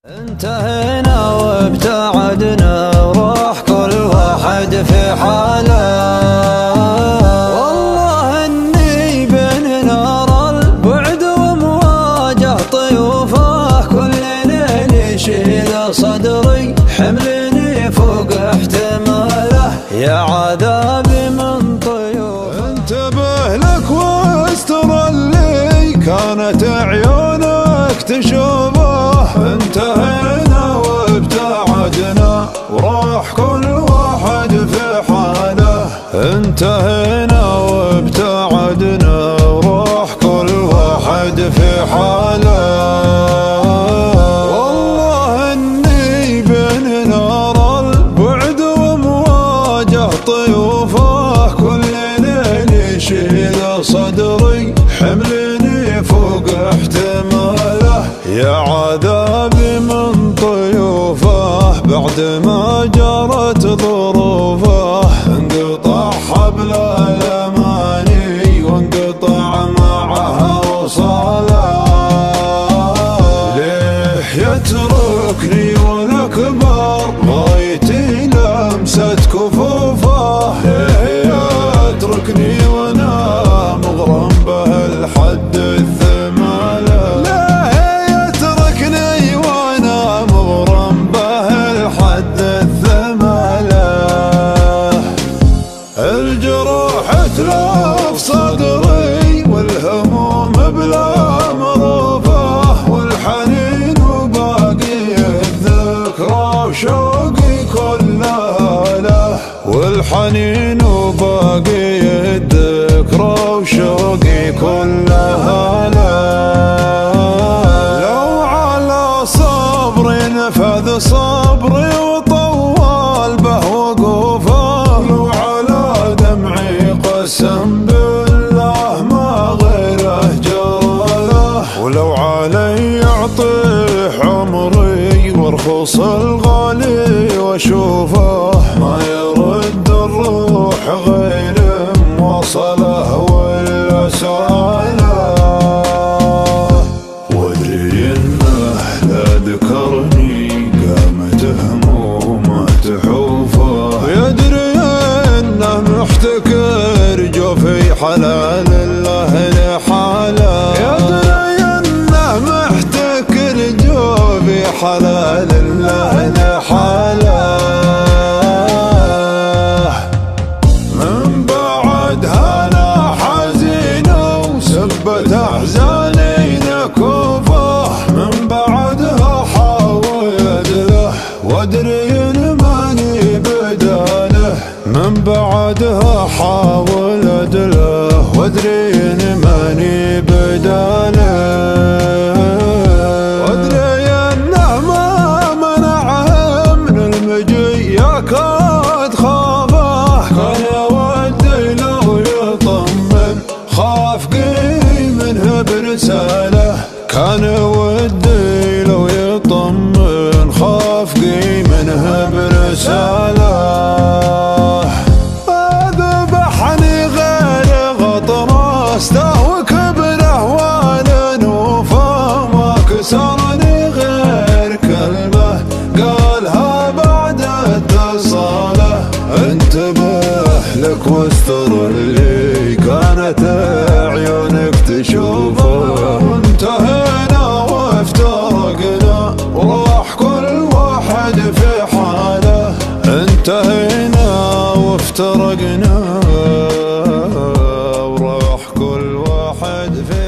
انتهينا وابتعدنا وراح كل واحد في حاله. والله اني بين نار البعد ومواجه طيوفه، كل ليل يشيل صدري حملني فوق احتماله، يا عذابي من طيوف. انتبه لك واستر اللي كانت عيونك تشوفه، انتهينا وابتعدنا وراح كل واحد في حاله، انتهينا وابتعدنا وراح كل واحد في حاله. والله اني بين نار البعد ومواجه طيوفه، كل ليل يشيل صدري حملني فوق احتماله، يا عذابي من طيوفه. بعد ما جرت ظروفه انقطع حبل الاماني وانقطع معها وصاله، ليه يتركني والاكبر غايتي لمسة كفوفه، ليه يتركني وانا مغرم به الحد الثماله، ليه يتركني وانا مغرم به الحد الثماله. الجروح تلف صدري والهموم بلا مروفه، والحنين وباقي الذكرى وشوقي كلها له، والحنين وباقي الذكرى وشوقي كلها له. لو على صبري نفذ صبري وطول به وقوفه، لو على دمعي قسم بالله ما غيره جراله، ولو علي يعطيح عمري وارخص الغالي واشوفه، ما يرد الروح غير موصله ولا سؤاله. وادري انه لا ذكرني قامت همومه تحوفه، يدري انه محتكر جوفي حلال الله لحاله، يدري انه محتكر جوفي حلال الله لحاله. من بعدها انا حزين وسبت احزاني نكوفه، من بعدها حاول ادله وادري ان ماني بداله، من بعدها حاول ادله وادري ان ماني بداله، وادري انه ما منعه من المجي يكاد خافه، كان يودي لو يطمن خاف قي منه برساله، كان ودي لو يطمن خاف قي منه برساله. ذبحني غير غطره استهوك بره والنوفه، ما كسرني غير كلمه قالها بعد اتصاله، انتبه لك واستر اللي كانت عيونك تشوفه، انتهينا وافترقنا وراح كل واحد في حاله، انتهينا وافترقنا وراح كل واحد في